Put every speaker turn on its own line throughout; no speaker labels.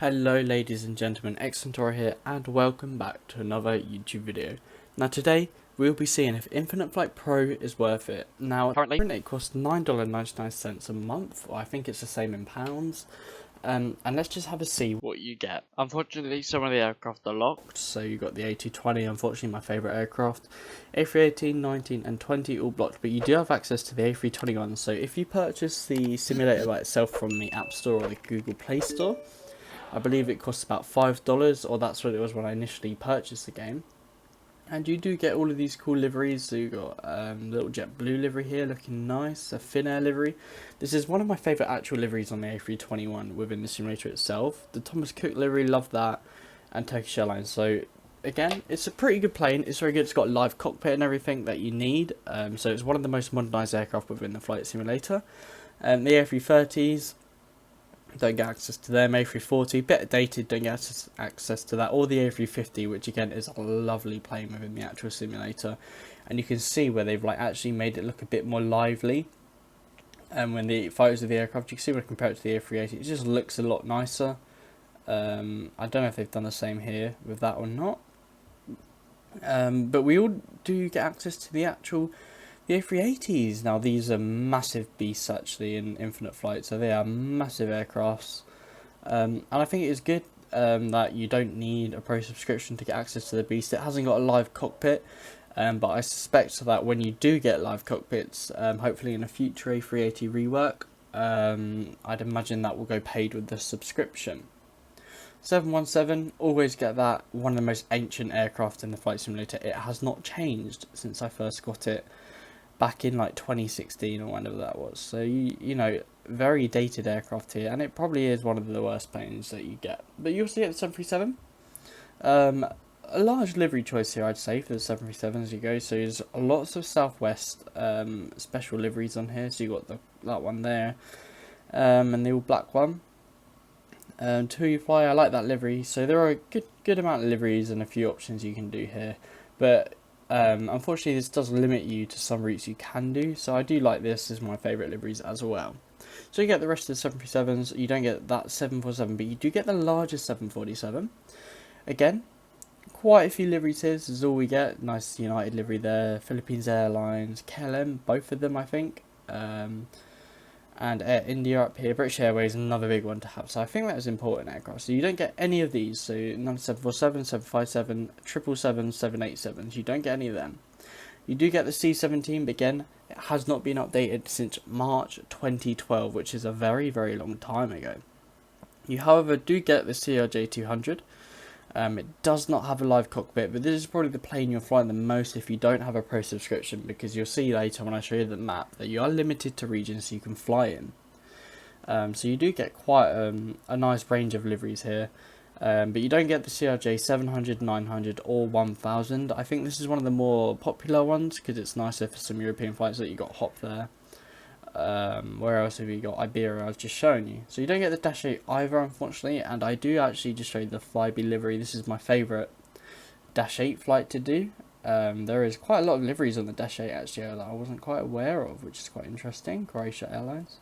Hello ladies and gentlemen, Xcentor here and welcome back to another YouTube video. Now today we'll be seeing if Infinite Flight Pro is worth it. Now currently it costs $9.99 a month, or I think it's the same in pounds. And let's just have a see what you get. Unfortunately some of the aircraft are locked, so you got the A220, unfortunately my favourite aircraft. A318, 19 and 20 all blocked, but you do have access to the A321, so if you purchase the simulator by itself from the App Store or the Google Play Store, I believe it costs about $5, or that's what it was when I initially purchased the game. And you do get all of these cool liveries. So you got little JetBlue livery here, looking nice. A Finnair livery. This is one of my favourite actual liveries on the A321 within the simulator itself. The Thomas Cook livery, love that, and Turkish Airlines. So again, it's a pretty good plane. It's very good. It's got a live cockpit and everything that you need. So it's one of the most modernised aircraft within the flight simulator. The A330s. Don't get access to them. A340, bit dated, don't get access to that. Or the A350, which again is a lovely plane within the actual simulator. And you can see where they've actually made it look a bit more lively. And when the photos of the aircraft, you can see when I compare it to the A380, it just looks a lot nicer. I don't know if they've done the same here with that or not. But we all do get access to the actual the A380s. Now these are massive beasts actually in Infinite Flight, so they are massive aircrafts, and I think it is good that you don't need a pro subscription to get access to the beast. It hasn't got a live cockpit, but I suspect that when you do get live cockpits, hopefully in a future A380 rework, I'd imagine that will go paid with the subscription. 717, always get that, one of the most ancient aircraft in the flight simulator. It has not changed since I first got it back in like 2016 or whenever that was. So you know, very dated aircraft here, and it probably is one of the worst planes that you get. But you also get the 737. A large livery choice here, I'd say, for the 737 as you go. So there's lots of Southwest special liveries on here. So you got that one there, and the all black one. To you fly, I like that livery. So there are a good amount of liveries and a few options you can do here, but unfortunately this does limit you to some routes you can do, so I do like this as my favourite liveries as well. So you get the rest of the 737s, you don't get that 747, but you do get the largest 747. Again, quite a few liveries here, this is all we get. Nice United livery there, Philippines Airlines, KLM, both of them I think. And Air India up here. British Airways, another big one to have. So I think that is important aircraft. So you don't get any of these. So none 747, 757, 777, 787s. You don't get any of them. You do get the C-17, but again, it has not been updated since March 2012, which is a very, very long time ago. You, however, do get the CRJ-200. It does not have a live cockpit, but this is probably the plane you'll fly the most if you don't have a pro subscription, because you'll see later when I show you the map that you are limited to regions you can fly in. So you do get quite a nice range of liveries here, but you don't get the CRJ 700, 900 or 1000. I think this is one of the more popular ones because it's nicer for some European flights that you got HOP there. Where else have you got? Iberia, I've just shown you. So you don't get the Dash 8 either, unfortunately, and I do actually just show you the Flybe livery. This is my favourite Dash 8 flight to do. There is quite a lot of liveries on the Dash 8 actually that I wasn't quite aware of, which is quite interesting. Croatia Airlines.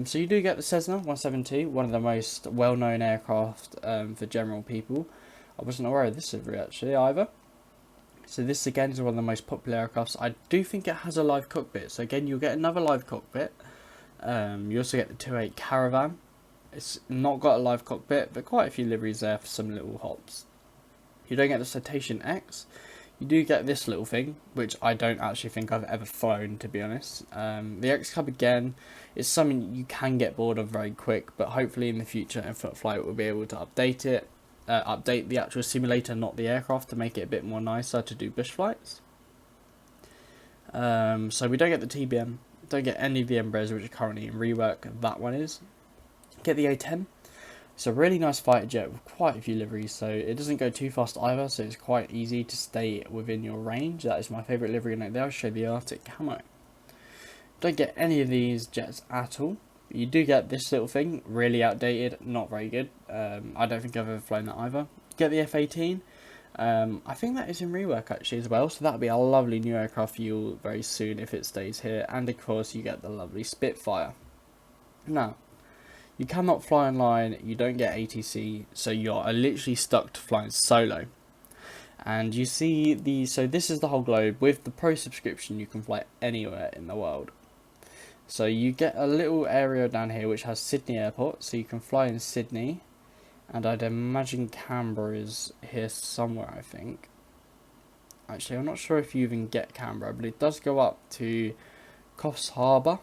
So you do get the Cessna 172, one of the most well-known aircraft for general people. I wasn't aware of this livery actually either. So this again is one of the most popular aircrafts. I do think it has a live cockpit. So again, you'll get another live cockpit. You also get the 28 Caravan. It's not got a live cockpit, but quite a few liveries there for some little hops. You don't get the Citation X. You do get this little thing, which I don't actually think I've ever flown, to be honest. The X-Cub again is something you can get bored of very quick, but hopefully in the future Infinite Flight will be able to update it. Update the actual simulator, not the aircraft, to make it a bit more nicer to do bush flights. So we don't get the TBM, don't get any of the Embraers which are currently in rework. That one is. Get the A10. It's a really nice fighter jet with quite a few liveries, so it doesn't go too fast either, so it's quite easy to stay within your range. That is my favourite livery note there. I'll show the Arctic camo. Don't get any of these jets at all. You do get this little thing, really outdated, not very good. I don't think I've ever flown that either. Get the F-18. I think that is in rework actually as well, so that'll be a lovely new aircraft for you very soon if it stays here. And of course you get the lovely Spitfire. Now, You cannot fly online, you don't get ATC, so you're literally stuck to flying solo. And you see so this is the whole globe. With the Pro subscription, you can fly anywhere in the world. So you get a little area down here which has Sydney Airport, so you can fly in Sydney. And I'd imagine Canberra is here somewhere, I think. Actually, I'm not sure if you even get Canberra, but it does go up to Coffs Harbour.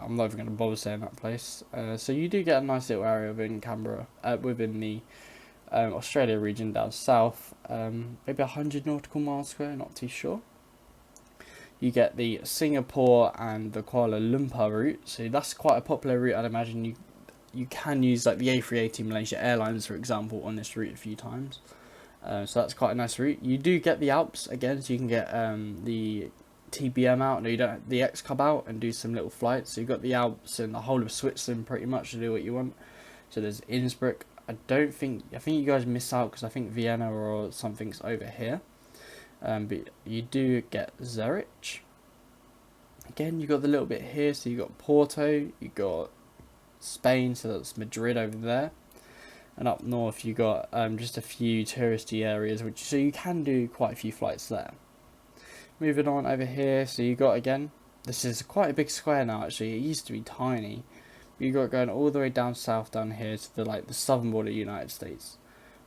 I'm not even going to bother saying that place. So you do get a nice little area within Canberra, within the Australia region down south. Maybe 100 nautical miles square, not too sure. You get the Singapore and the Kuala Lumpur route. So that's quite a popular route, I'd imagine. You can use like the A380 Malaysia Airlines, for example, on this route a few times. So that's quite a nice route. You do get the Alps again, so you can get the TBM out. No, you don't. The X Cub out and do some little flights. So you've got the Alps and the whole of Switzerland pretty much to do what you want. So there's Innsbruck. I think you guys miss out because I think Vienna or something's over here. But you do get Zurich. Again, you got the little bit here. So you got Porto. You got Spain. So that's Madrid over there. And up north you got just a few touristy areas, so you can do quite a few flights there. Moving on over here, so you got, again, this is quite a big square now actually. It used to be tiny. But you got going all the way down south down here to the southern border of the United States.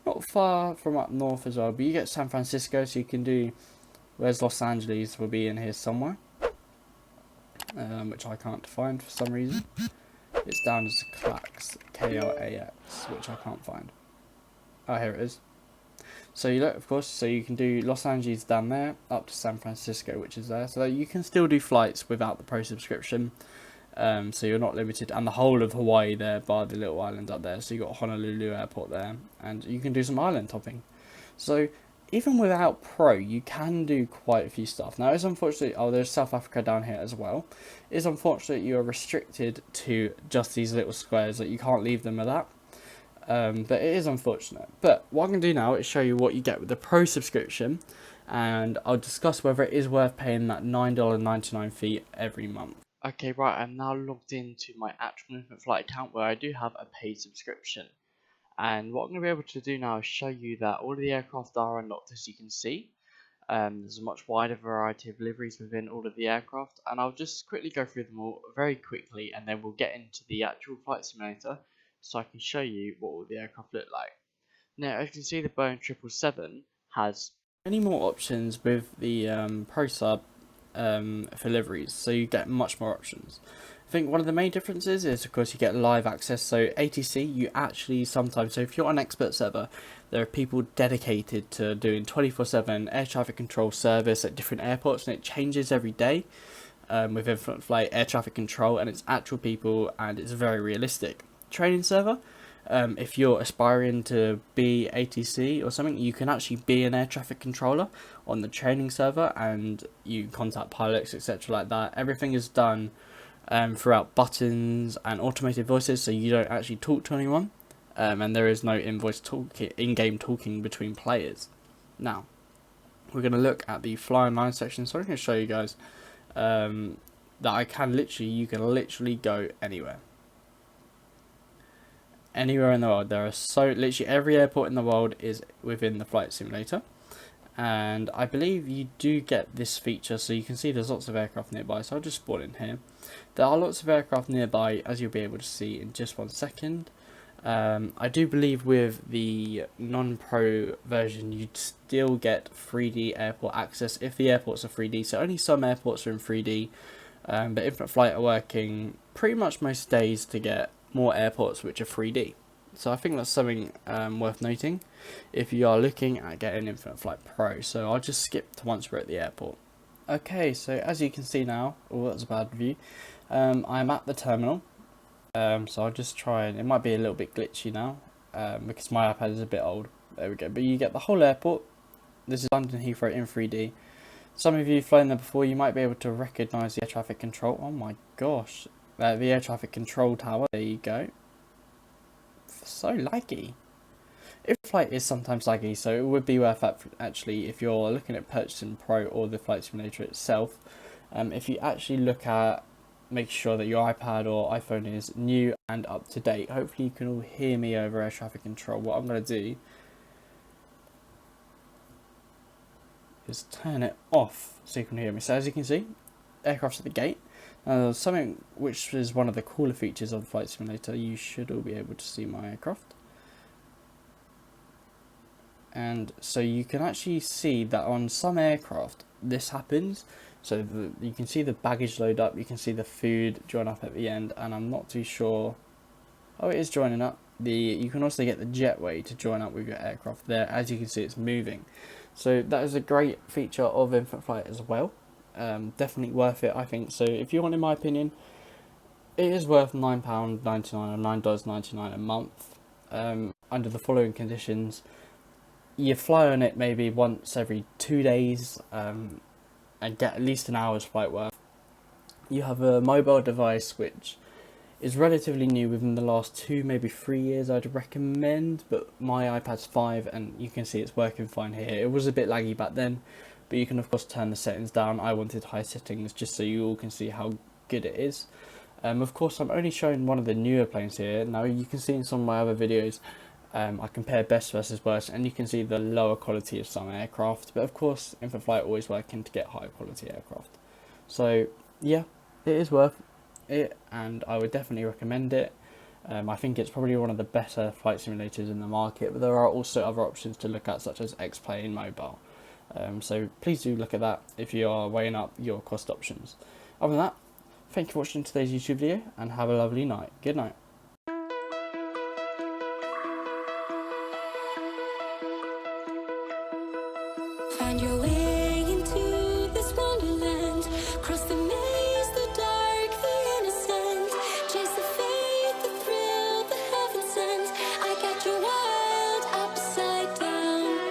Not far from up north as well, but you get San Francisco, so you can do, where's Los Angeles, will be in here somewhere. Which I can't find for some reason. It's down as Klax, K-L-A-X, which I can't find. Oh, here it is. So you look, of course, so you can do Los Angeles down there, up to San Francisco, which is there. So you can still do flights without the Pro subscription. So you're not limited. And the whole of Hawaii there, bar the little island up there. So you got Honolulu Airport there. And you can do some island topping. So even without Pro, you can do quite a few stuff. Now, it's unfortunate, there's South Africa down here as well. It's unfortunate you are restricted to just these little squares, that you can't leave them at that. But it is unfortunate. But what I'm going to do now is show you what you get with the Pro subscription. And I'll discuss whether it is worth paying that $9.99 fee every month. Okay, right, I'm now logged into my actual Infinite Flight account where I do have a paid subscription. And what I'm going to be able to do now is show you that all of the aircraft are unlocked, as you can see. There's a much wider variety of liveries within all of the aircraft, and I'll just quickly go through them all very quickly, and then we'll get into the actual flight simulator so I can show you what all the aircraft look like. Now, as you can see, the Boeing 777 has many more options with the Pro sub for liveries, so you get much more options. I think one of the main differences is, of course, you get live access. So ATC, you actually sometimes, so if you're on expert server, there are people dedicated to doing 24/7 air traffic control service at different airports, and it changes every day with Infinite Flight air traffic control, and it's actual people, and it's very realistic. Training server, if you're aspiring to be ATC or something, you can actually be an air traffic controller on the training server, and you contact pilots, etc. like that. Everything is done throughout buttons and automated voices, so you don't actually talk to anyone, and there is no in-game talking between players. Now, we're going to look at the fly online section, so I'm going to show you guys that you can literally go anywhere. Anywhere in the world. There are literally every airport in the world is within the flight simulator. And I believe you do get this feature, so you can see there's lots of aircraft nearby, so I'll just spawn in here. There are lots of aircraft nearby, as you'll be able to see in just 1 second. I do believe with the non-pro version, you'd still get 3D airport access if the airports are 3D, so only some airports are in 3D, but Infinite Flight are working pretty much most days to get more airports which are 3D. So I think that's something worth noting if you are looking at getting Infinite Flight Pro. So I'll just skip to once we're at the airport. Okay, so as you can see now, that's a bad view. I'm at the terminal. So I'll just try, and it might be a little bit glitchy now because my iPad is a bit old. There we go. But you get the whole airport. This is London Heathrow in 3D. Some of you have flown there before, you might be able to recognise the air traffic control. Oh my gosh. The air traffic control tower. There you go. So laggy. If flight is sometimes laggy, so it would be worth that actually if you're looking at purchasing Pro or the flight simulator itself. If you actually look at make sure that your iPad or iPhone is new and up to date. Hopefully you can all hear me over air traffic control. What I'm going to do is turn it off so you can hear me. So as you can see, aircraft's at the gate. Something which is one of the cooler features of Flight Simulator, you should all be able to see my aircraft. And so you can actually see that on some aircraft this happens. So you can see the baggage load up, you can see the food join up at the end, and I'm not too sure. Oh, it is joining up. You can also get the jetway to join up with your aircraft there. As you can see, it's moving. So that is a great feature of Infinite Flight as well. Definitely worth it, I think. So if you want, in my opinion, it is worth £9.99 or $9.99 a month. Under the following conditions: you fly on it maybe once every 2 days, and get at least an hour's flight worth. You have a mobile device which is relatively new within the last 2, maybe 3 years, I'd recommend, but my iPad's 5 and you can see it's working fine here. It was a bit laggy back then, but you can of course turn the settings down. I wanted high settings just so you all can see how good it is. Of course, I'm only showing one of the newer planes here. Now you can see in some of my other videos, I compare best versus worst, and you can see the lower quality of some aircraft, but of course Infinite Flight always working to get high quality aircraft. So yeah, it is worth it, and I would definitely recommend it. I think it's probably one of the better flight simulators in the market, but there are also other options to look at, such as X-Plane Mobile. So please do look at that if you are weighing up your cost options. Other than that, thank you for watching today's YouTube video, and have a lovely night. Good night.
Find your way.